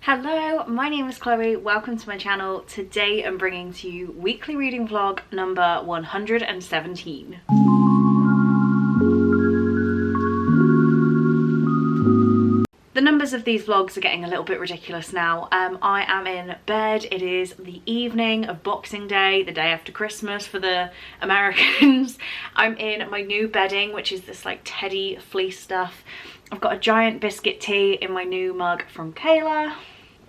Hello, my name is Chloe. Welcome to my channel. Today I'm bringing to you weekly reading vlog number 117. The numbers of these vlogs are getting a little bit ridiculous now. I am in bed. It is the evening of Boxing Day, the day after Christmas for the Americans. I'm in my new bedding, which is this like teddy fleece stuff. I've got a giant biscuit tea in my new mug from Kayla.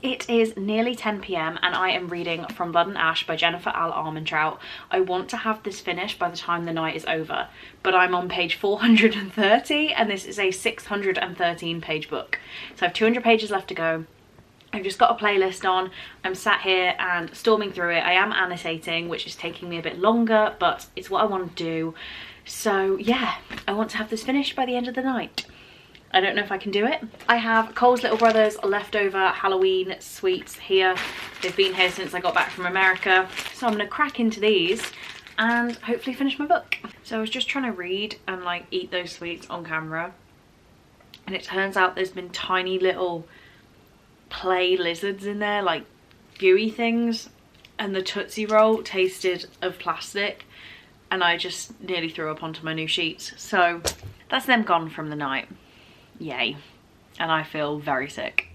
It is nearly 10 p.m. and I am reading From Blood and Ash by Jennifer L. Armentrout. I want to have this finished by the time the night is over, but I'm on page 430 and this is a 613 page book. So I have 200 pages left to go. I've just got a playlist on. I'm sat here and storming through it. I am annotating, which is taking me a bit longer, but it's what I want to do. So yeah, I want to have this finished by the end of the night. I don't know if I can do it. I have Cole's Little Brothers leftover Halloween sweets here. They've been here since I got back from America. So I'm gonna crack into these and hopefully finish my book. So I was just trying to read and like eat those sweets on camera. And it turns out there's been tiny little play lizards in there, like gooey things. And the Tootsie Roll tasted of plastic. And I just nearly threw up onto my new sheets. So that's them gone from the night. Yay. And I feel very sick.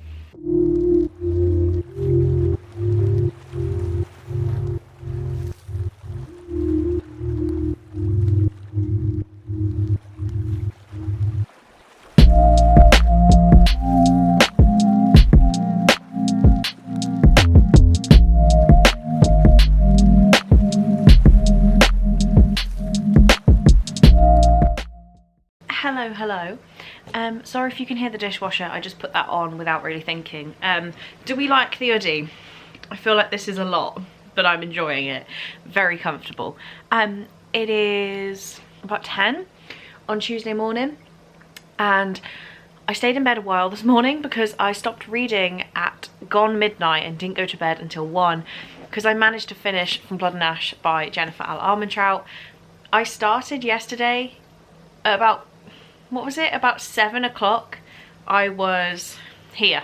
Hello. Sorry if you can hear the dishwasher, I just put that on without really thinking. Do we like the hoodie? I feel like this is a lot, but I'm enjoying it. Very comfortable. It is about 10 on Tuesday morning, and I stayed in bed a while this morning because I stopped reading at gone midnight and didn't go to bed until 1 because I managed to finish From Blood and Ash by Jennifer L. Armentrout. I started yesterday at about, what was it, about 7 o'clock. I was here,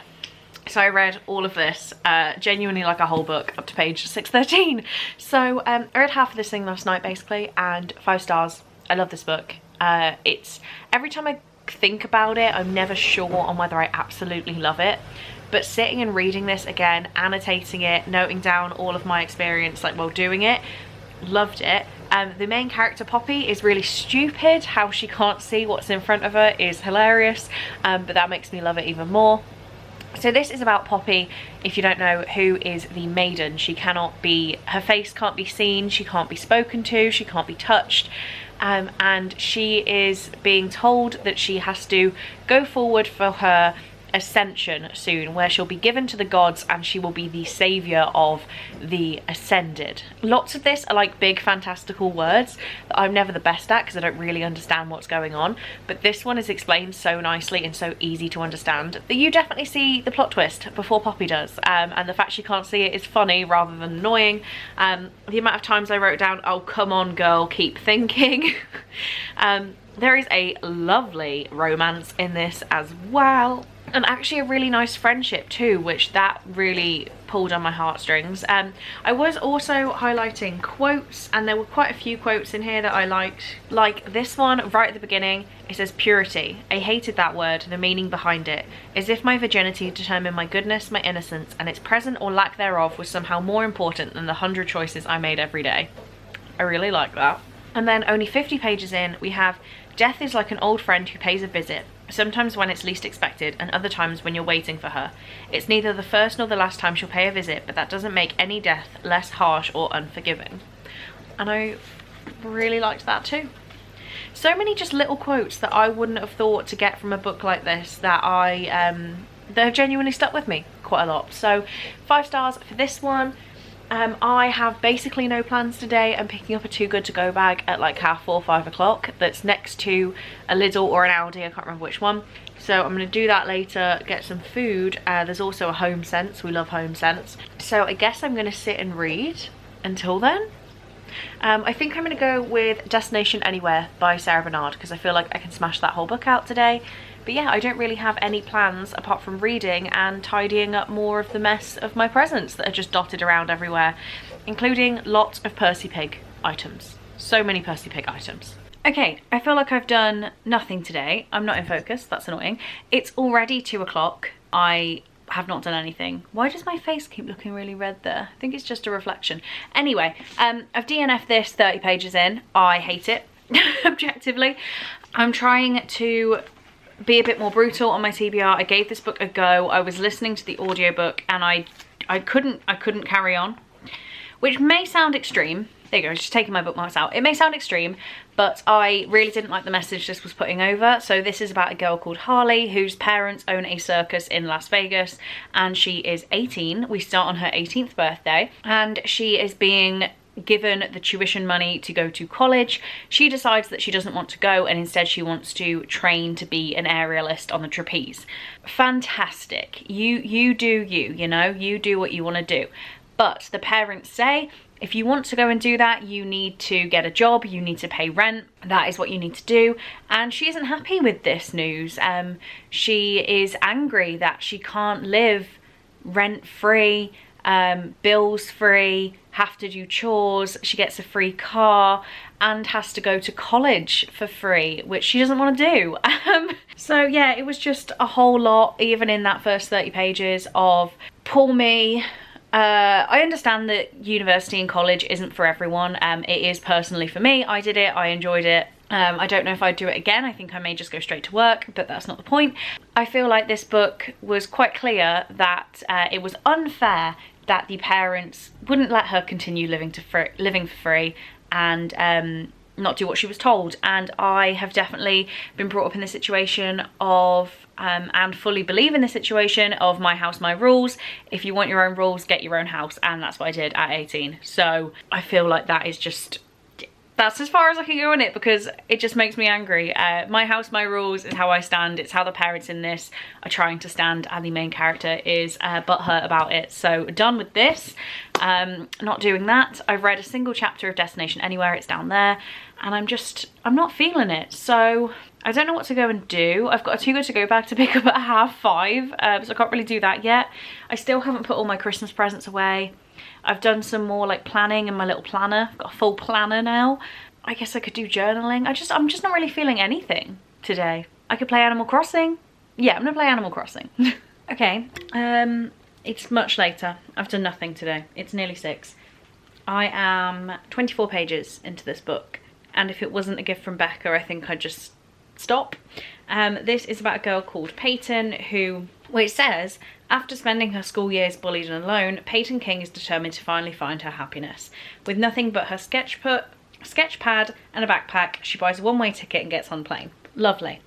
so I read all of this, genuinely like a whole book up to page 613. So I read half of this thing last night basically, and 5 stars. I love this book. It's every time I think about it, I'm never sure on whether I absolutely love it, but sitting and reading this again, annotating it, noting down all of my experience like while doing it, loved it. The main character Poppy is really stupid. How she can't see what's in front of her is hilarious, but that makes me love it even more. So this is about Poppy, if you don't know, who is the maiden. She cannot be, her face can't be seen, she can't be spoken to, she can't be touched, and she is being told that she has to go forward for her ascension soon, where she'll be given to the gods and she will be the savior of the ascended. Lots of this are like big fantastical words that I'm never the best at because I don't really understand what's going on, but this one is explained so nicely and so easy to understand that you definitely see the plot twist before Poppy does, and the fact she can't see it is funny rather than annoying. The amount of times I wrote down, oh come on girl, keep thinking. There is a lovely romance in this as well, and actually a really nice friendship too, which that really pulled on my heartstrings. I was also highlighting quotes, and there were quite a few quotes in here that I liked. Like this one right at the beginning, it says purity. I hated that word, the meaning behind it. As if my virginity determined my goodness, my innocence, and its present or lack thereof was somehow more important than the 100 choices I made every day. I really like that. And then only 50 pages in, we have death is like an old friend who pays a visit, sometimes when it's least expected and other times when you're waiting for her. It's neither the first nor the last time she'll pay a visit, but that doesn't make any death less harsh or unforgiving. And I really liked that too. So many just little quotes that I wouldn't have thought to get from a book like this that that have genuinely stuck with me quite a lot. So 5 stars for this one. I have basically no plans today. I'm picking up a Too Good To Go bag at like 4:30, 5 o'clock that's next to a Lidl or an Aldi, I can't remember which one. So I'm going to do that later, get some food. There's also a Home Sense, we love Home Sense. So I guess I'm going to sit and read until then. I think I'm going to go with Destination Anywhere by Sarah Bernard because I feel like I can smash that whole book out today. But yeah, I don't really have any plans apart from reading and tidying up more of the mess of my presents that are just dotted around everywhere, including lots of Percy Pig items. So many Percy Pig items. Okay, I feel like I've done nothing today. I'm not in focus, that's annoying. It's already 2 o'clock. I have not done anything. Why does my face keep looking really red there? I think it's just a reflection. Anyway, I've DNF'd this 30 pages in. I hate it, objectively. I'm trying to be a bit more brutal on my TBR. I gave this book a go. I was listening to the audiobook and I couldn't carry on, which may sound extreme. There you go, just taking my bookmarks out. It may sound extreme, but I really didn't like the message this was putting over. So this is about a girl called Harley whose parents own a circus in Las Vegas, and she is 18. We start on her 18th birthday, and she is being given the tuition money to go to college. She decides that she doesn't want to go, and instead she wants to train to be an aerialist on the trapeze. Fantastic. You do you know, you do what you want to do. But the parents say, if you want to go and do that, you need to get a job, you need to pay rent, that is what you need to do. And she isn't happy with this news. She is angry that she can't live rent-free, bills-free, have to do chores, she gets a free car, and has to go to college for free, which she doesn't want to do. So yeah, it was just a whole lot, even in that first 30 pages of poor me. I understand that university and college isn't for everyone. It is personally for me. I did it, I enjoyed it. I don't know if I'd do it again. I think I may just go straight to work, but that's not the point. I feel like this book was quite clear that it was unfair that the parents wouldn't let her continue living for free and not do what she was told. And I have definitely been brought up in the situation of and fully believe in the situation of my house, my rules. If you want your own rules, get your own house, and that's what I did at 18. So I feel like that is just, that's as far as I can go in it, because it just makes me angry. My house, my rules is how I stand. It's how the parents in this are trying to stand, and the main character is butthurt about it. So done with this. Not doing that. I've read a single chapter of Destination Anywhere, it's down there, and I'm not feeling it. So I don't know what to go and do. I've got a Too Good To Go bag to pick up at 5:30, so I can't really do that yet. I still haven't put all my Christmas presents away. I've done some more like planning in my little planner. I've got a full planner now. I guess I could do journaling. I'm just not really feeling anything today. I could play Animal Crossing. Yeah, I'm gonna play Animal Crossing. Okay, it's much later. I've done nothing today. It's nearly 6. I am 24 pages into this book, and if it wasn't a gift from Becca, I think I'd just stop. This is about a girl called Peyton who, well, it says, after spending her school years bullied and alone, Peyton King is determined to finally find her happiness. With nothing but her sketch pad and a backpack, she buys a one-way ticket and gets on a plane. Lovely.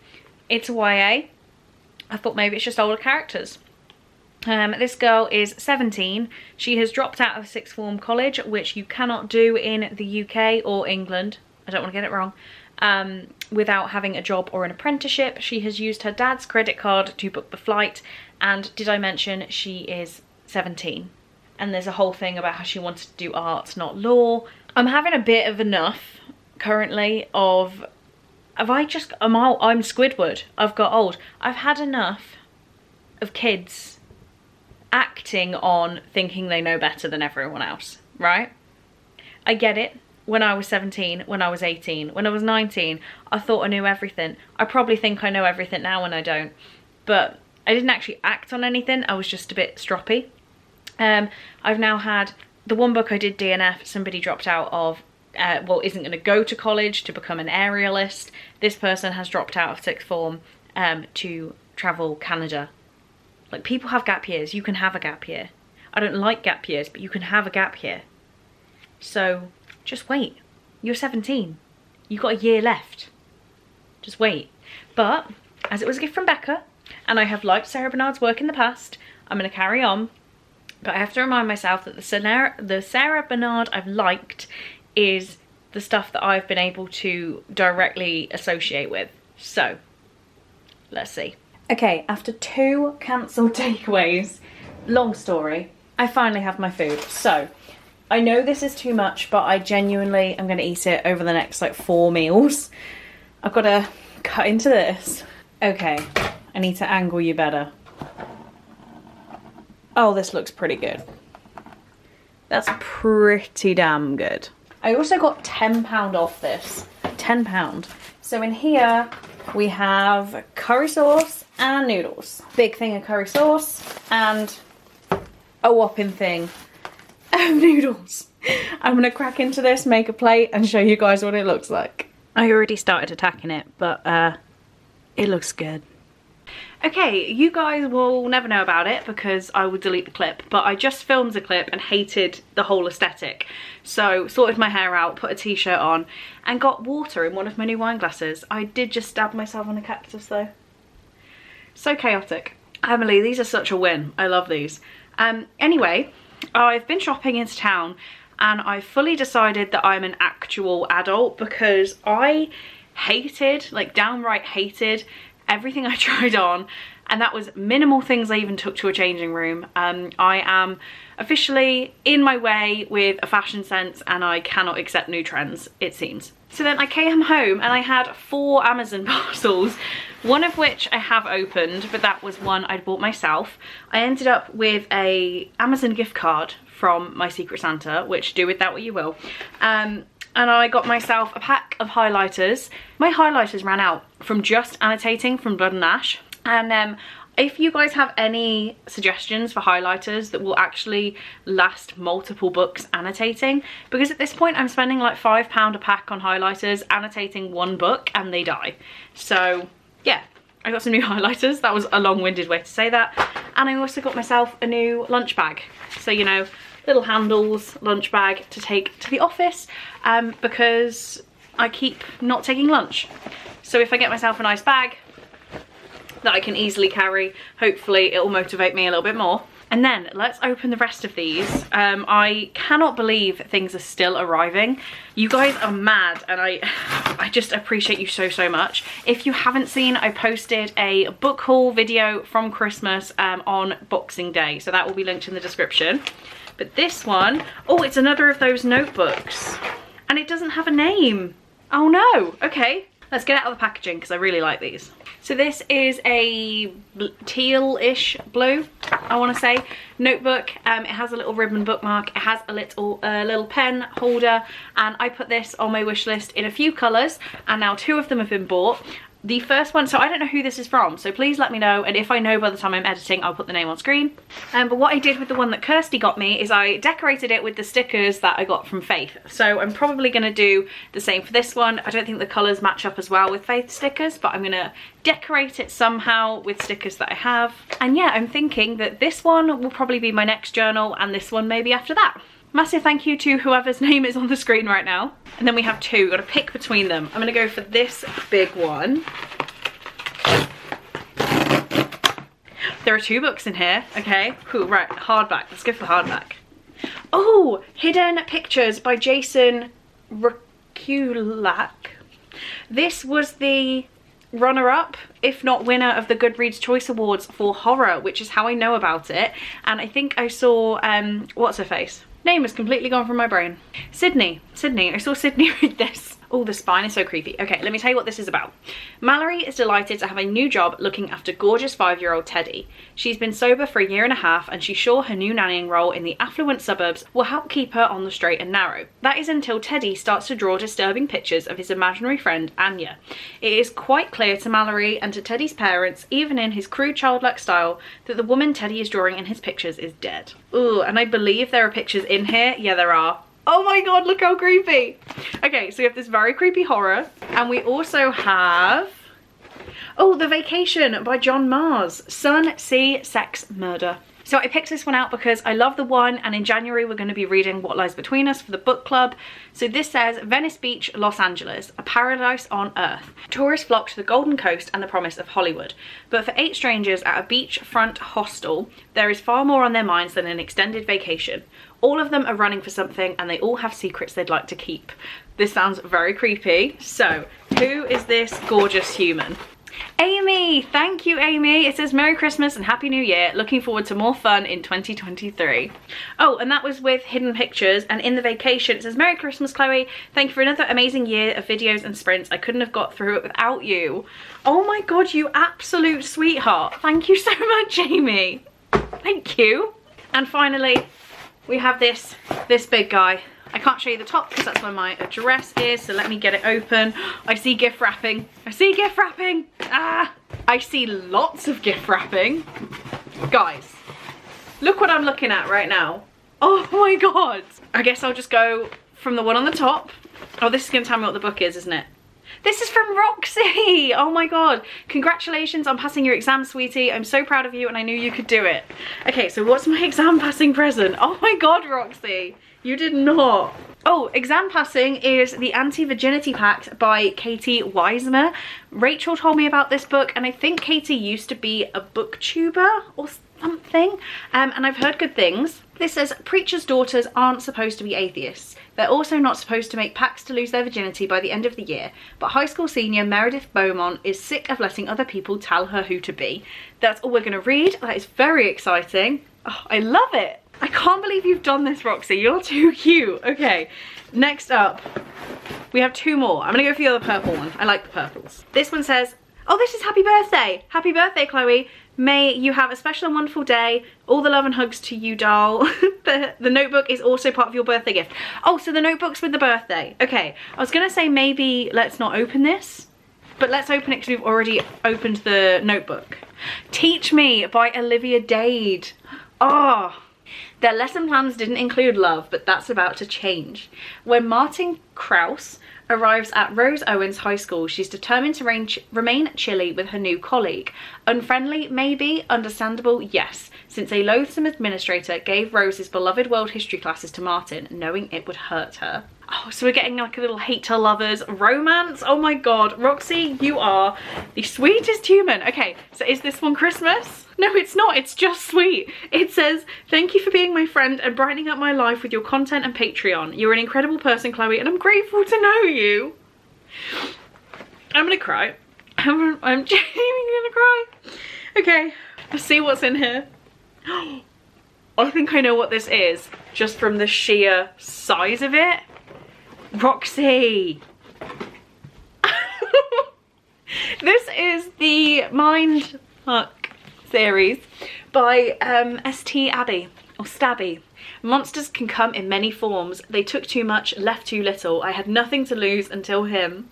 It's a YA. I thought maybe it's just older characters. This girl is 17. She has dropped out of sixth form college, which you cannot do in the UK or England. I don't want to get it wrong. Without having a job or an apprenticeship. She has used her dad's credit card to book the flight, and did I mention she is 17? And there's a whole thing about how she wanted to do art, not law. I'm having a bit of enough currently of, I'm Squidward, I've got old. I've had enough of kids acting on thinking they know better than everyone else, right? I get it. When I was 17, when I was 18, when I was 19, I thought I knew everything. I probably think I know everything now when I don't. But I didn't actually act on anything. I was just a bit stroppy. I've now had, the one book I did DNF, somebody dropped out of, well, isn't going to go to college to become an aerialist. This person has dropped out of sixth form to travel Canada. Like, people have gap years. You can have a gap year. I don't like gap years, but you can have a gap year. So just wait. You're 17. You've got a year left. Just wait. But as it was a gift from Becca, and I have liked Sarah Bernard's work in the past, I'm going to carry on. But I have to remind myself that the Sarah Bernard I've liked is the stuff that I've been able to directly associate with. So let's see. Okay, after 2 cancelled takeaways, long story, I finally have my food. So I know this is too much, but I genuinely am going to eat it over the next like 4 meals. I've got to cut into this. Okay, I need to angle you better. Oh, this looks pretty good. That's pretty damn good. I also got £10 off this. £10. So in here we have curry sauce and noodles. Big thing of curry sauce and a whopping thing of noodles. I'm gonna crack into this, make a plate and show you guys what it looks like. I already started attacking it, but it looks good. Okay, you guys will never know about it because I will delete the clip, but I just filmed a clip and hated the whole aesthetic. So sorted my hair out, put a t-shirt on and got water in one of my new wine glasses. I did just stab myself on a cactus though. So chaotic. Emily, these are such a win. I love these. Anyway, I've been shopping into town and I fully decided that I'm an actual adult because I hated, like downright hated, everything I tried on, and that was minimal things I even took to a changing room. I am officially in my way with a fashion sense and I cannot accept new trends, it seems. So then I came home and I had 4 Amazon parcels, one of which I have opened, but that was one I'd bought myself. I ended up with a Amazon gift card from my Secret Santa, which do with that what you will. And I got myself a pack of highlighters. My highlighters ran out from just annotating from Blood and Ash. And if you guys have any suggestions for highlighters that will actually last multiple books annotating, because at this point I'm spending like £5 a pack on highlighters, annotating one book and they die. So yeah, I got some new highlighters. That was a long-winded way to say that. And I also got myself a new lunch bag. So, you know, little handles lunch bag to take to the office because I keep not taking lunch. So if I get myself a nice bag that I can easily carry, hopefully it will motivate me a little bit more. And then let's open the rest of these. I cannot believe things are still arriving. You guys are mad and I just appreciate you so much. If you haven't seen, I posted a book haul video from Christmas on Boxing Day, so that will be linked in the description. But this one, oh, it's another of those notebooks and it doesn't have a name. Oh no, okay. Let's get out of the packaging because I really like these. So this is a teal-ish blue, I want to say, notebook. It has a little ribbon bookmark. It has a little pen holder, and I put this on my wish list in a few colours, and now 2 of them have been bought. The first one, so I don't know who this is from, so please let me know, and if I know by the time I'm editing, I'll put the name on screen. But what I did with the one that Kirsty got me is I decorated it with the stickers that I got from Faith. So I'm probably going to do the same for this one. I don't think the colours match up as well with Faith stickers, but I'm going to decorate it somehow with stickers that I have. And yeah, I'm thinking that this one will probably be my next journal, and this one maybe after that. Massive thank you to whoever's name is on the screen right now. And then we have 2, got to pick between them. I'm gonna go for this big one. There are 2 books in here, okay, cool, right, hardback, let's go for the hardback. Oh, Hidden Pictures by Jason Rekulak. This was the runner-up, if not winner, of the Goodreads Choice Awards for horror, which is how I know about it. And I think I saw, what's her face? Name has completely gone from my brain. Sydney, I saw Sydney read this. Oh, the spine is so creepy. Okay, let me tell you what this is about. Mallory is delighted to have a new job looking after gorgeous 5-year-old Teddy. She's been sober for 1.5 years and she's sure her new nannying role in the affluent suburbs will help keep her on the straight and narrow. That is until Teddy starts to draw disturbing pictures of his imaginary friend Anya. It is quite clear to Mallory and to Teddy's parents, even in his crude childlike style, that the woman Teddy is drawing in his pictures is dead. Ooh, and I believe there are pictures in here. Yeah, there are. Oh my god, look how creepy. Okay, so we have this very creepy horror, and we also have, oh, The Vacation by John Mars. Sun, Sea, Sex, Murder. So I picked this one out because I love the one, and in January we're going to be reading What Lies Between Us for the book club. So this says, Venice Beach, Los Angeles, a paradise on earth. Tourists flock to the Golden Coast and the promise of Hollywood. But for 8 strangers at a beachfront hostel, there is far more on their minds than an extended vacation. All of them are running for something and they all have secrets they'd like to keep. This sounds very creepy. So, who is this gorgeous human? Amy, thank you, Amy. It says Merry Christmas and Happy New Year. Looking forward to more fun in 2023. Oh, and that was with Hidden Pictures. And in the vacation, it says Merry Christmas, Chloe. Thank you for another amazing year of videos and sprints. I couldn't have got through it without you. Oh my God, you absolute sweetheart. Thank you so much, Amy. Thank you. And finally, we have this big guy. I can't show you the top because that's where my address is, so let me get it open. I see gift wrapping. I see gift wrapping. Ah, I see lots of gift wrapping. Guys, look what I'm looking at right now. Oh my God. I guess I'll just go from the one on the top. Oh, this is gonna tell me what the book is, isn't it? This is from Roxy. Oh my God. Congratulations on passing your exam, sweetie. I'm so proud of you and I knew you could do it. Okay, so what's my exam passing present? Oh my God, Roxy. You did not. Oh, exam passing is the Anti-Virginity Pact by Katie Weismer. Rachel told me about this book and I think Katie used to be a booktuber or something. And I've heard good things. This says, preachers' daughters aren't supposed to be atheists. They're also not supposed to make pacts to lose their virginity by the end of the year. But high school senior Meredith Beaumont is sick of letting other people tell her who to be. That's all we're gonna read. That is very exciting. Oh, I love it. I can't believe you've done this, Roxy. You're too cute. Okay, next up, we have two more. I'm gonna go for the other purple one. I like the purples. This one says, oh, this is happy birthday. Happy birthday, Chloe. May you have a special and wonderful day. All the love and hugs to you, doll. The notebook is also part of your birthday gift. Oh, so the notebook's with the birthday. Okay, I was gonna say maybe let's not open this, but let's open it because we've already opened the notebook. Teach Me by Olivia Dade. Oh. Their lesson plans didn't include love, but that's about to change. When Martin Krause arrives at Rose Owens High School, she's determined to remain chilly with her new colleague. Unfriendly, maybe. Understandable, yes, since a loathsome administrator gave Rose's beloved world history classes to Martin, knowing it would hurt her. Oh, so we're getting like a little hate to lovers romance. Oh my God, Roxy, you are the sweetest human. Okay, so is this one Christmas? No, it's not. It's just sweet. It says, thank you for being my friend and brightening up my life with your content and Patreon. You're an incredible person, Chloe, and I'm grateful to know you. I'm gonna cry. I'm genuinely gonna cry. Okay, let's see what's in here. I think I know what this is, just from the sheer size of it. Roxy. This is the Mind Fuck series by SCRIBD or Stabby. Monsters can come in many forms. They took too much, left too little. I had nothing to lose until him.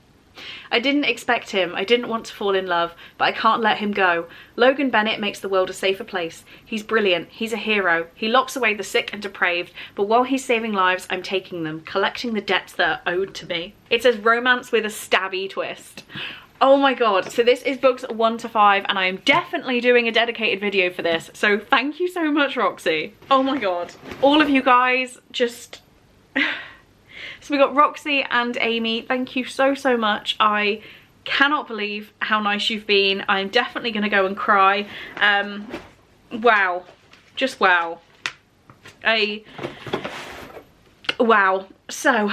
I didn't expect him. I didn't want to fall in love, but I can't let him go. Logan Bennett makes the world a safer place. He's brilliant. He's a hero. He locks away the sick and depraved, but while he's saving lives, I'm taking them, collecting the debts that are owed to me. It says romance with a stabby twist. Oh my God, so this is books 1 to 5 and I am definitely doing a dedicated video for this, so thank you so much, Roxy. Oh my God, all of you guys just... So we got Roxy and Amy, thank you so much. I cannot believe how nice you've been. I'm definitely gonna go and cry. Wow, just wow. Wow, so...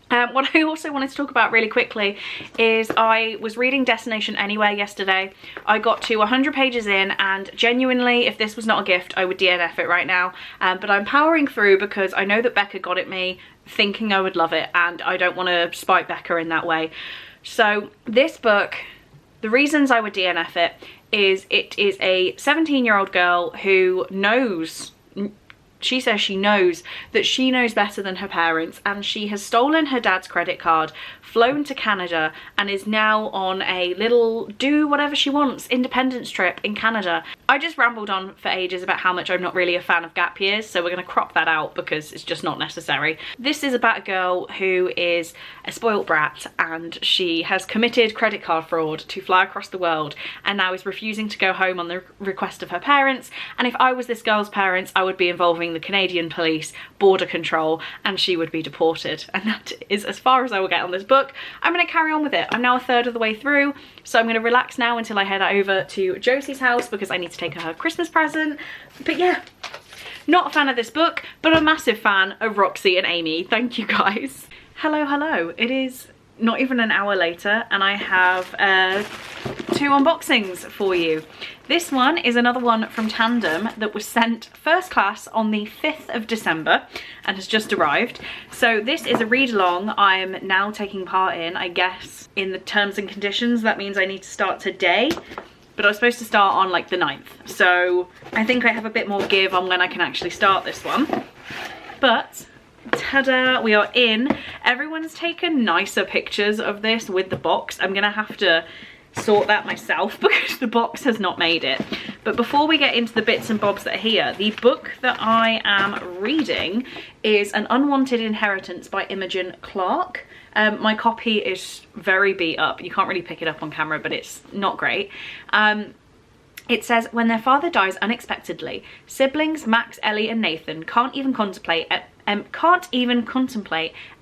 what I also wanted to talk about really quickly is I was reading Destination Anywhere yesterday. I got to 100 pages in and genuinely, if this was not a gift, I would DNF it right now. But I'm powering through because I know that Becca got it me thinking I would love it and I don't want to spite Becca in that way. So this book, the reasons I would DNF it is a 17-year-old girl who knows... She says she knows that she knows better than her parents and she has stolen her dad's credit card, flown to Canada and is now on a little do whatever she wants independence trip in Canada. I just rambled on for ages about how much I'm not really a fan of gap years, so we're going to crop that out because it's just not necessary. This is about a girl who is a spoilt brat and she has committed credit card fraud to fly across the world and now is refusing to go home on the request of her parents. And if I was this girl's parents, I would be involving the Canadian police, border control, and she would be deported. And that is as far as I will get on this book. I'm going to carry on with it. I'm now a third of the way through, so I'm going to relax now until I head over to Josie's house because I need to take her Christmas present. But yeah, not a fan of this book, but a massive fan of Roxy and Amy. Thank you guys. Hello. It is not even an hour later and I have 2 unboxings for you. This one is another one from Tandem that was sent first class on the 5th of December and has just arrived. So this is a read along I'm now taking part in, I guess, in the terms and conditions. That means I need to start today, but I was supposed to start on like the 9th. So I think I have a bit more give on when I can actually start this one. But ta-da, we are in. Everyone's taken nicer pictures of this with the box. I'm gonna have to sort that myself because the box has not made it. But before we get into the bits and bobs that are here, the book that I am reading is An Unwanted Inheritance by Imogen Clark. My copy is very beat up. You can't really pick it up on camera, but it's not great. It says, when their father dies unexpectedly, siblings Max, Ellie and Nathan can't even contemplate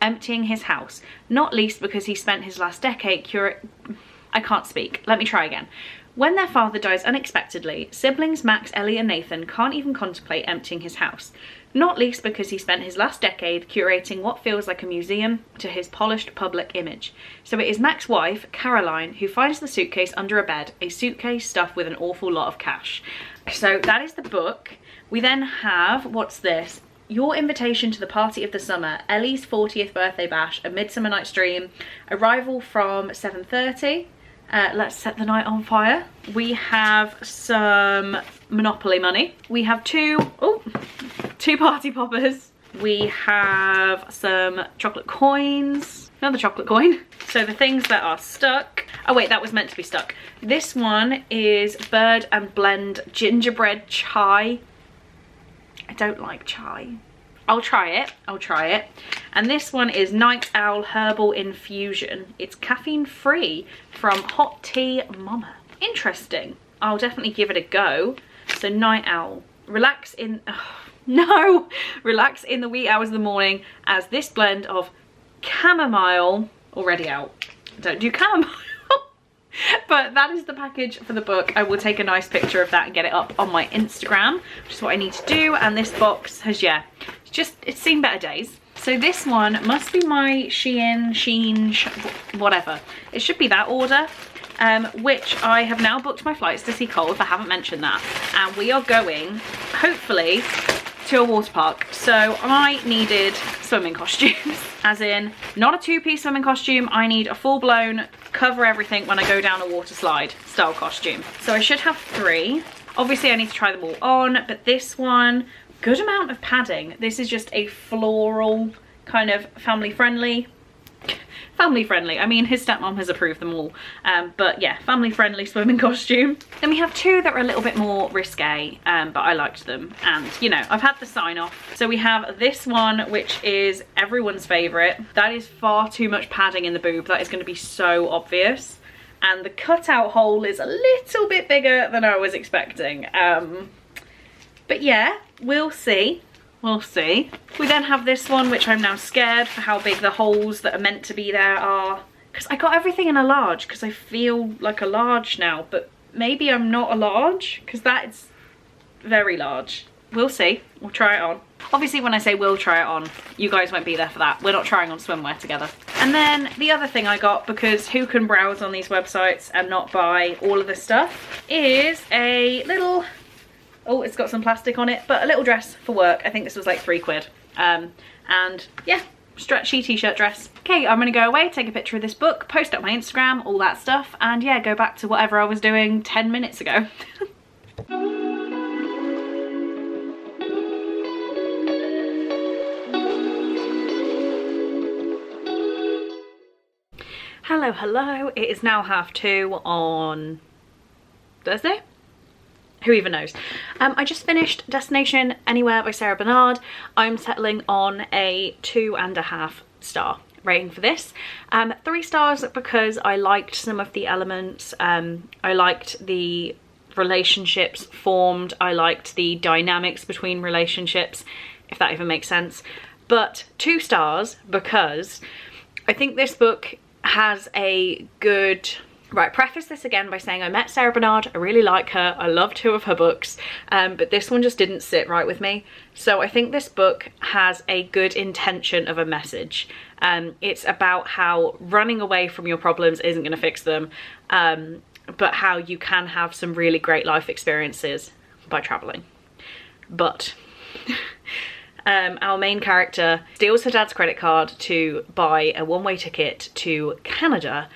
emptying his house, not least because he spent his last decade I can't speak. Let me try again. When their father dies unexpectedly, siblings Max, Ellie and Nathan can't even contemplate emptying his house, not least because he spent his last decade curating what feels like a museum to his polished public image. So it is Max's wife, Caroline, who finds the suitcase under a bed, a suitcase stuffed with an awful lot of cash. So that is the book. We then have, what's this? Your Invitation to the Party of the Summer, Ellie's 40th Birthday Bash, A Midsummer Night's Dream, Arrival from 7:30. Let's set the night on fire. We have some Monopoly money. We have two party poppers. We have some chocolate coins. Another chocolate coin. So the things that are stuck. Oh wait, that was meant to be stuck. This one is Bird and Blend Gingerbread Chai. I don't like chai. I'll try it. And this one is Night Owl Herbal Infusion. It's caffeine free from Hot Tea Mama. Interesting. I'll definitely give it a go. So Night Owl. Relax in the wee hours of the morning as this blend of chamomile, already out. Don't do chamomile. But that is the package for the book. I will take a nice picture of that and get it up on my Instagram, which is what I need to do. And this box has, it's seen better days. So this one must be my Shein, whatever. It should be that order, which I have now booked my flights to see Cole, if I haven't mentioned that. And we are going, hopefully, to a water park. So I needed swimming costumes, as in not a 2-piece swimming costume. I need a full-blown cover everything when I go down a water slide style costume. So I should have 3. Obviously I need to try them all on, but this one, good amount of padding. This is just a floral kind of family friendly. I mean, his stepmom has approved them all, but yeah, family friendly swimming costume. Then we have 2 that are a little bit more risque, but I liked them, and you know, I've had the sign off. So we have this one, which is everyone's favorite. That is far too much padding in the boob. That is going to be so obvious, and the cutout hole is a little bit bigger than I was expecting, but yeah, we'll see. We'll see. We then have this one, which I'm now scared for how big the holes that are meant to be there are. Because I got everything in a large because I feel like a large now, but maybe I'm not a large because that is very large. We'll see. We'll try it on. Obviously when I say we'll try it on, you guys won't be there for that. We're not trying on swimwear together. And then the other thing I got, because who can browse on these websites and not buy all of this stuff, is a little... Oh, it's got some plastic on it, but a little dress for work. I think this was like £3. And yeah, stretchy t-shirt dress. Okay, I'm gonna go away, take a picture of this book, post it on my Instagram, all that stuff, and yeah, go back to whatever I was doing 10 minutes ago. Hello. It is now 2:30 on Thursday? Who even knows? I just finished Destination Anywhere by Sarah Bernard. I'm settling on a 2.5 star rating for this. 3 stars because I liked some of the elements. I liked the relationships formed. I liked the dynamics between relationships, if that even makes sense. But 2 stars because I think this book has a good... Right, preface this again by saying I met Sarah Bernard, I really like her, I love 2 of her books, but this one just didn't sit right with me. So I think this book has a good intention of a message. It's about how running away from your problems isn't going to fix them, but how you can have some really great life experiences by traveling. But our main character steals her dad's credit card to buy a one-way ticket to Canada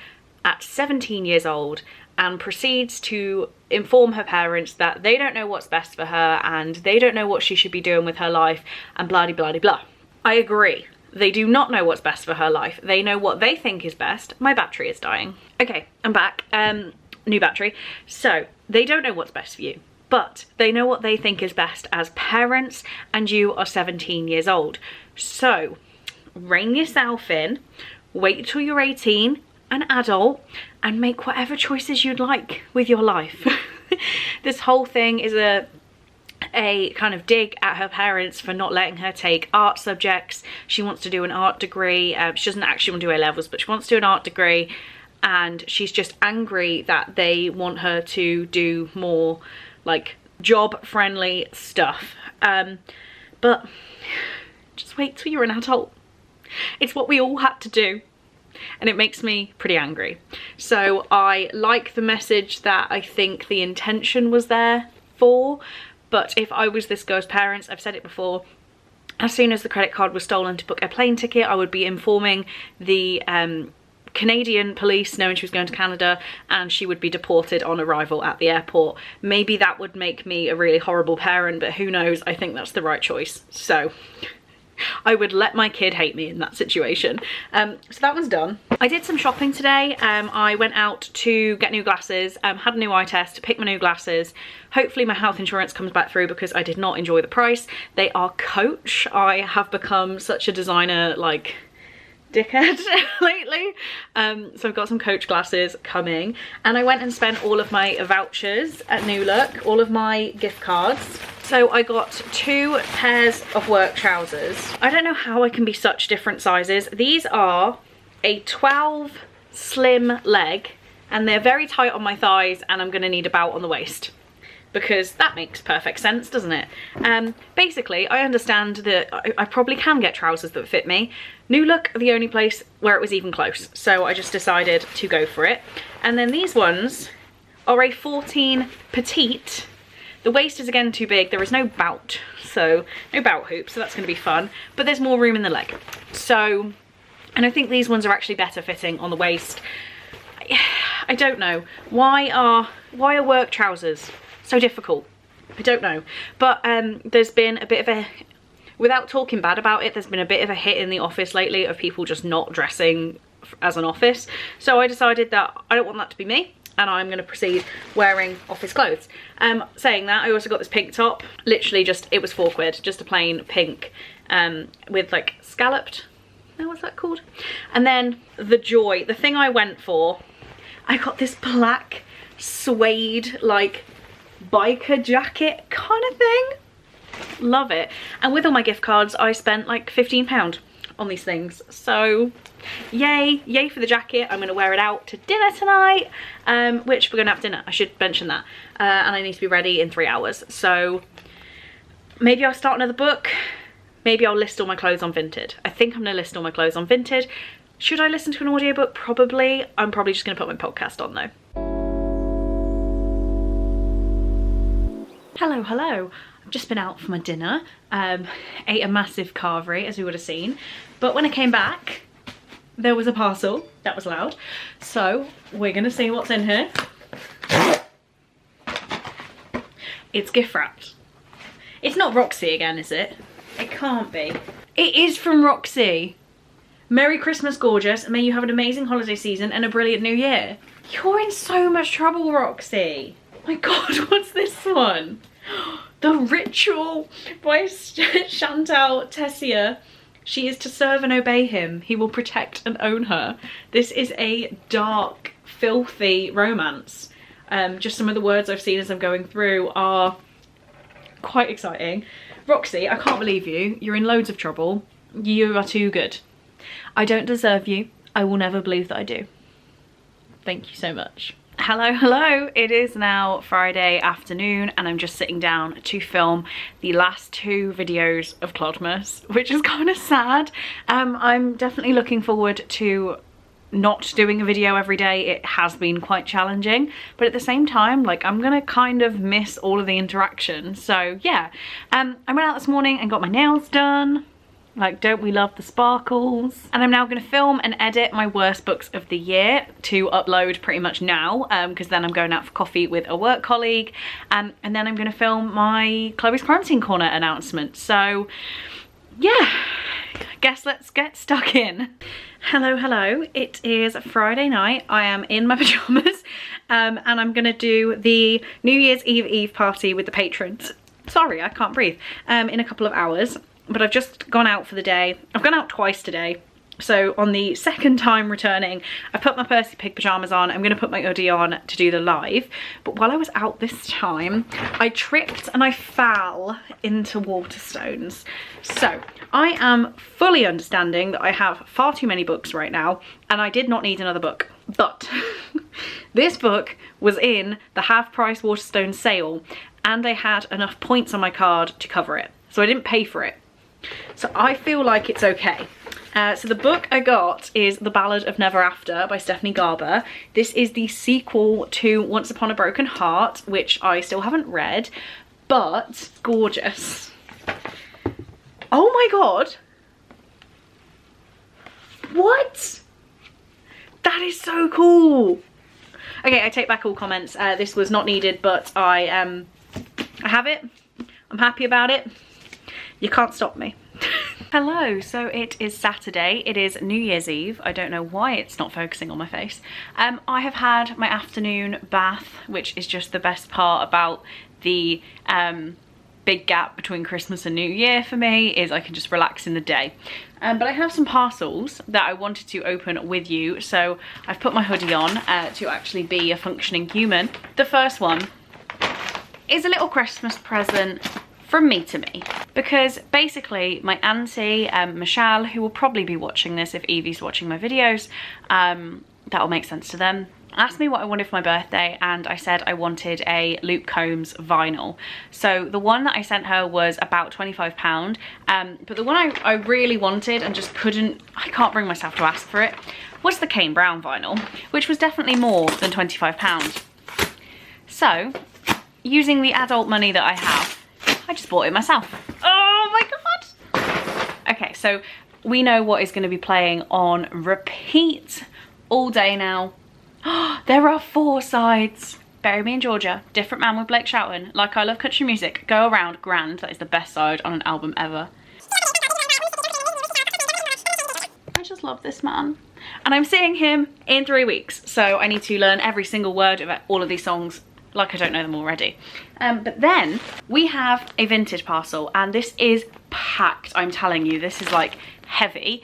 at 17 years old, and proceeds to inform her parents that they don't know what's best for her and they don't know what she should be doing with her life, and blah blah blah. I agree. They do not know what's best for her life. They know what they think is best. My battery is dying. Okay, I'm back. New battery. So they don't know what's best for you, but they know what they think is best as parents, and you are 17 years old. So rein yourself in, wait till you're 18, an adult, and make whatever choices you'd like with your life. This whole thing is a kind of dig at her parents for not letting her take art subjects. She wants to do an art degree. She doesn't actually want to do A-levels, but she wants to do an art degree, and she's just angry that they want her to do more like job friendly stuff. But just wait till you're an adult. It's what we all had to do, and it makes me pretty angry. So I like the message that I think the intention was there for, but if I was this girl's parents, I've said it before, as soon as the credit card was stolen to book a plane ticket, I would be informing the Canadian police, knowing she was going to Canada, and she would be deported on arrival at the airport. Maybe that would make me a really horrible parent, but who knows? I think that's the right choice. So I would let my kid hate me in that situation. So that one's done. I did some shopping today. I went out to get new glasses, had a new eye test, picked my new glasses. Hopefully my health insurance comes back through because I did not enjoy the price. They are Coach. I have become such a designer like dickhead lately. So I've got some Coach glasses coming, and I went and spent all of my vouchers at New Look, all of my gift cards. So I got 2 pairs of work trousers. I don't know how I can be such different sizes. These are a 12 slim leg, and they're very tight on my thighs, and I'm gonna need a belt on the waist, because that makes perfect sense, doesn't it? Basically, I understand that I probably can get trousers that fit me. New Look are the only place where it was even close, so I just decided to go for it. And then these ones are a 14 petite. The waist is again too big. There is no bout, so no bout hoop, so that's gonna be fun. But there's more room in the leg. So, and I think these ones are actually better fitting on the waist. I don't know. Why are work trousers so difficult? I don't know. But there's been a bit of a, without talking bad about it, there's been a bit of a hit in the office lately of people just not dressing as an office. So I decided that I don't want that to be me, and I'm going to proceed wearing office clothes. Saying that, I also got this pink top. Literally just, it was £4, just a plain pink with like scalloped, what's that called? And then the joy, the thing I went for, I got this black suede like biker jacket kind of thing. Love it. And with all my gift cards, I spent like £15 on these things. So yay for the jacket. I'm gonna wear it out to dinner tonight, which we're gonna have dinner, I should mention that, and I need to be ready in 3 hours. So maybe I'll start another book. Maybe I'll list all my clothes on Vinted. I think I'm gonna list all my clothes on Vinted. Should I listen to an audiobook? Probably. I'm probably just gonna put my podcast on though. Hello. I've just been out for my dinner. Ate a massive carvery, as we would have seen. But when I came back, there was a parcel. That was loud. So we're gonna see what's in here. It's gift wrapped. It's not Roxy again, is it? It can't be. It is from Roxy. Merry Christmas, gorgeous. May you have an amazing holiday season and a brilliant new year. You're in so much trouble, Roxy. My God, what's this one? The Ritual by Chantal Tessier. She is to serve and obey him. He will protect and own her. This is a dark, filthy romance. Just some of the words I've seen as I'm going through are quite exciting. Roxy, I can't believe you. You're in loads of trouble. You are too good. I don't deserve you. I will never believe that I do. Thank you so much. Hello. It is now Friday afternoon and I'm just sitting down to film the last 2 videos of Clodmas, which is kind of sad. I'm definitely looking forward to not doing a video every day, it has been quite challenging, but at the same time, like, I'm gonna kind of miss all of the interaction. So yeah, I went out this morning and got my nails done. Like, don't we love the sparkles? And I'm now gonna film and edit my worst books of the year to upload pretty much now, because then I'm going out for coffee with a work colleague, and then I'm gonna film my Chloe's Quarantine Corner announcement. So yeah, guess let's get stuck in. Hello, it is Friday night. I am in my pajamas, and I'm gonna do the New Year's Eve party with the patrons. Sorry, I can't breathe. In a couple of hours, but I've just gone out for the day. I've gone out twice today. So on the second time returning, I put my Percy Pig pajamas on. I'm gonna put my hoodie on to do the live. But while I was out this time, I tripped and I fell into Waterstones. So I am fully understanding that I have far too many books right now, and I did not need another book. But this book was in the half-price Waterstones sale, and I had enough points on my card to cover it. So I didn't pay for it. So I feel like it's okay. So the book I got is The Ballad of Never After by Stephanie Garber. This is the sequel to Once Upon a Broken Heart, which I still haven't read, but gorgeous. Oh my god. What? That is so cool. Okay, I take back all comments. This was not needed, but I have it. I'm happy about it. You can't stop me. Hello, so it is Saturday. It is New Year's Eve. I don't know why it's not focusing on my face. I have had my afternoon bath, which is just the best part about the big gap between Christmas and New Year for me, is I can just relax in the day. But I have some parcels that I wanted to open with you, so I've put my hoodie on to actually be a functioning human. The first one is a little Christmas present from me to me, because basically my auntie, Michelle, who will probably be watching this if Evie's watching my videos, that will make sense to them, asked me what I wanted for my birthday, and I said I wanted a Luke Combs vinyl. So the one that I sent her was about £25, but the one I really wanted and just I can't bring myself to ask for it, was the Kane Brown vinyl, which was definitely more than £25. So, using the adult money that I have, I just bought it myself. Oh my god! Okay, so we know what is going to be playing on repeat all day now. There are 4 sides. Bury Me in Georgia, Different Man with Blake Shelton, Like I Love Country Music, Go Around, Grand. That is the best side on an album ever. I just love this man. And I'm seeing him in 3 weeks, so I need to learn every single word of all of these songs, like I don't know them already. But then we have a vintage parcel, and this is packed. I'm telling you, this is like heavy.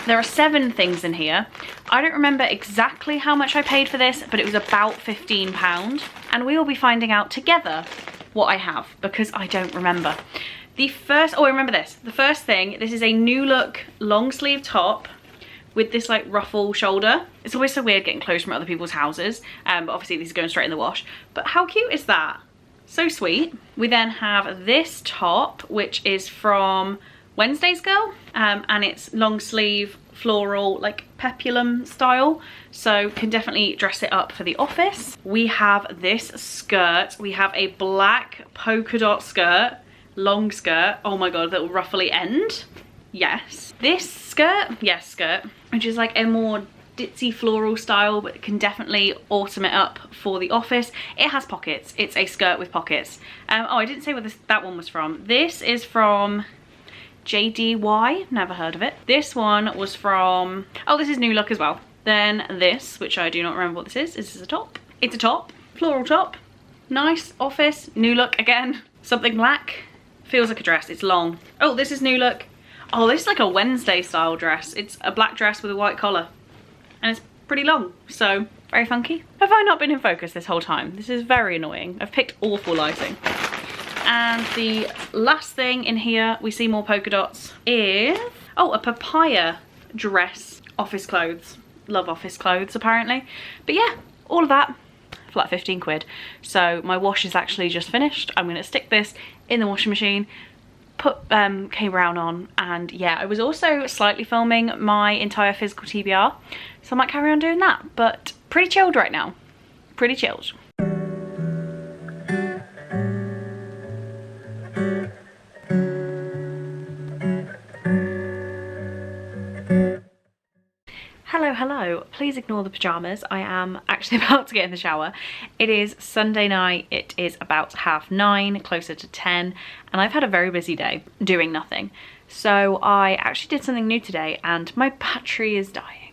There are 7 things in here. I don't remember exactly how much I paid for this, but it was about £15, and we will be finding out together what I have, because I don't remember. I remember this. The first thing, this is a New Look long sleeve top with this like ruffle shoulder. It's always so weird getting clothes from other people's houses, but obviously these are going straight in the wash. But how cute is that? So sweet. We then have this top, which is from Wednesday's Girl, and it's long sleeve, floral, like peplum style, so can definitely dress it up for the office. We have this skirt. We have a black polka dot skirt, long skirt. Oh my god, little ruffly end. Yes. This skirt, yes, skirt, which is like a more ditzy floral style, but can definitely autumn it up for the office. It has pockets. It's a skirt with pockets. Oh, I didn't say what that one was from. This is from JDY, never heard of it. This one was from, oh, this is New Look as well. Then this, which I do not remember what this is. Is this a top? It's a top, floral top. Nice, office, New Look again. Something black, feels like a dress, it's long. Oh, this is New Look. Oh, this is like a Wednesday style dress. It's a black dress with a white collar, and it's pretty long, so very funky. Have I not been in focus this whole time? This is very annoying. I've picked awful lighting. And the last thing in here, we see more polka dots, is, oh, a papaya dress. Office clothes. Love office clothes, apparently. But yeah, all of that for like 15 quid. So my wash is actually just finished. I'm gonna stick this in the washing machine, put K Brown on, and yeah, I was also slightly filming my entire physical TBR, so I might carry on doing that, but pretty chilled right now, pretty chilled. Hello, please ignore the pyjamas. I am actually about to get in the shower. It is Sunday night, it is about 9:30, closer to 10, and I've had a very busy day doing nothing. So I actually did something new today and my battery is dying.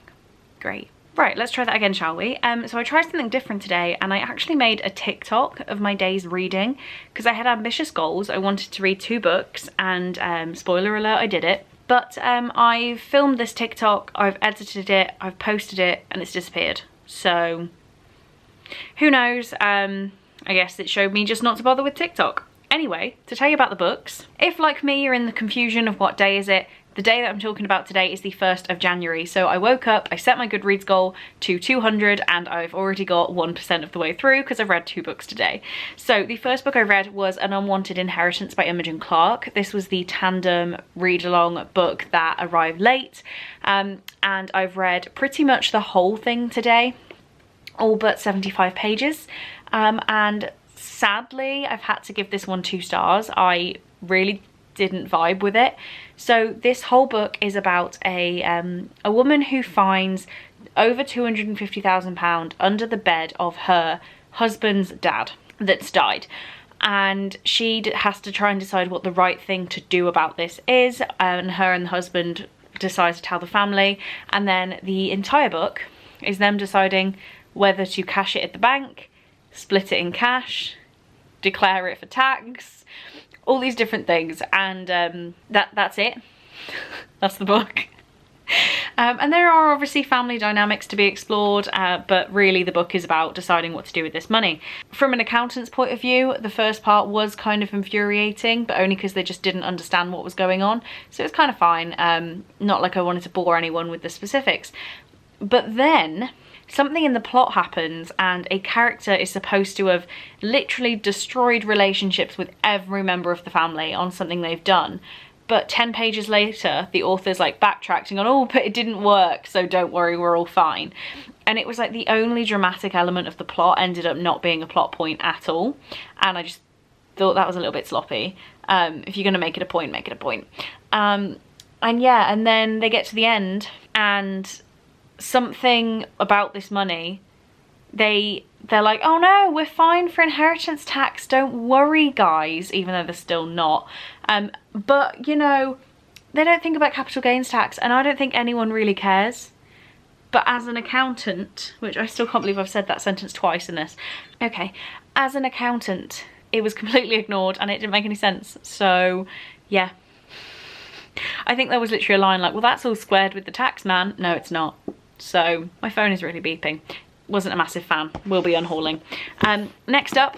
Great. Right, let's try that again, shall we? So I tried something different today, and I actually made a TikTok of my day's reading because I had ambitious goals. I wanted to read 2 books, and spoiler alert, I did it. But I filmed this TikTok, I've edited it, I've posted it, and it's disappeared. So who knows? I guess it showed me just not to bother with TikTok. Anyway, to tell you about the books, if like me you're in the confusion of what day is it, the day that I'm talking about today is the 1st of January. So I woke up, I set my Goodreads goal to 200, and I've already got 1% of the way through because I've read 2 books today. So the first book I read was An Unwanted Inheritance by Imogen Clark. This was the tandem read-along book that arrived late, and I've read pretty much the whole thing today, all but 75 pages, and sadly I've had to give this one 2 stars. I really didn't vibe with it. So this whole book is about a woman who finds over £250,000 under the bed of her husband's dad that's died, and she has to try and decide what the right thing to do about this is, and her and the husband decide to tell the family, and then the entire book is them deciding whether to cash it at the bank, split it in cash, declare it for tax, all these different things, and that's it. That's the book. And there are obviously family dynamics to be explored, but really the book is about deciding what to do with this money. From an accountant's point of view, the first part was kind of infuriating, but only because they just didn't understand what was going on. So it's kind of fine, not like I wanted to bore anyone with the specifics. But then something in the plot happens, and a character is supposed to have literally destroyed relationships with every member of the family on something they've done. But 10 pages later, the author's like backtracking on, oh, but it didn't work, so don't worry, we're all fine. And it was like the only dramatic element of the plot ended up not being a plot point at all. And I just thought that was a little bit sloppy. If you're gonna make it a point, make it a point. And yeah, and then they get to the end, and something about this money, they're like, oh no, we're fine for inheritance tax, don't worry guys, even though they're still not. But you know, they don't think about capital gains tax, and I don't think anyone really cares. But as an accountant, which I still can't believe I've said that sentence twice in this, okay, as an accountant, it was completely ignored and it didn't make any sense. So yeah, I think there was literally a line like, well, that's all squared with the tax man. No, it's not. So my phone is really beeping. Wasn't a massive fan, will be unhauling. Next up,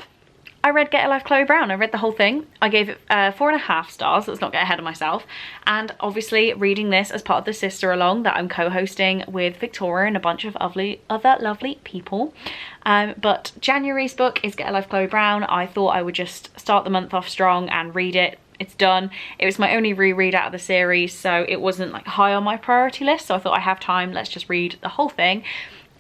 I read Get a Life Chloe Brown. I read the whole thing. I gave it 4.5 stars, let's not get ahead of myself. And obviously reading this as part of the sister along that I'm co-hosting with Victoria and a bunch of other lovely people. But January's book is Get a Life Chloe Brown. I thought I would just start the month off strong and read it. It's done. It was my only reread out of the series, so it wasn't like high on my priority list, so I thought I have time, let's just read the whole thing.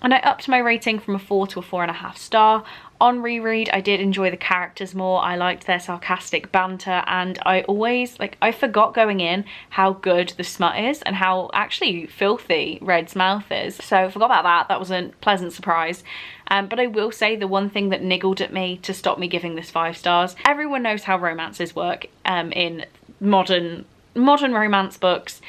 And I upped my rating from a 4 to a 4.5 star. On reread, I did enjoy the characters more. I liked their sarcastic banter, and I always, like, I forgot going in how good the smut is and how actually filthy Red's mouth is. So I forgot about that. That was a pleasant surprise. But I will say the one thing that niggled at me to stop me giving this 5 stars, everyone knows how romances work in modern romance books.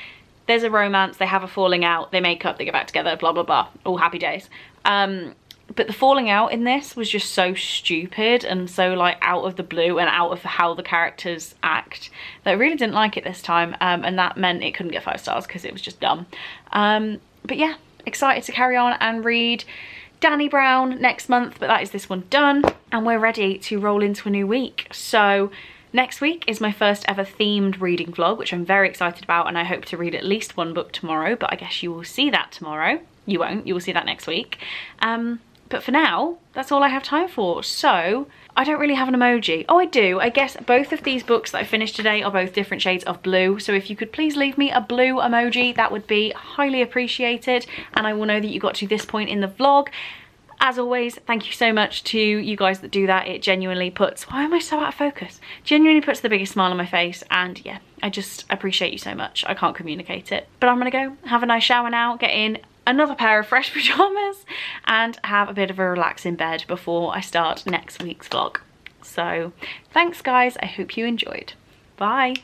There's a romance, they have a falling out, they make up, they get back together, blah, blah, blah. All happy days. But the falling out in this was just so stupid and so like out of the blue and out of how the characters act that I really didn't like it this time. And that meant it couldn't get 5 stars because it was just dumb. But yeah, excited to carry on and read Dani Brown next month, but that is this one done. And we're ready to roll into a new week. So next week is my first ever themed reading vlog, which I'm very excited about, and I hope to read at least 1 book tomorrow, but I guess you will see that tomorrow. You won't, you will see that next week. But for now, that's all I have time for. So I don't really have an emoji. Oh, I do. I guess both of these books that I finished today are both different shades of blue. So if you could please leave me a blue emoji, that would be highly appreciated. And I will know that you got to this point in the vlog. As always, thank you so much to you guys that do that. It genuinely puts, why am I so out of focus? Genuinely puts the biggest smile on my face. And yeah, I just appreciate you so much. I can't communicate it. But I'm gonna go have a nice shower now, get in another pair of fresh pajamas and have a bit of a relax in bed before I start next week's vlog. So thanks guys, I hope you enjoyed. Bye.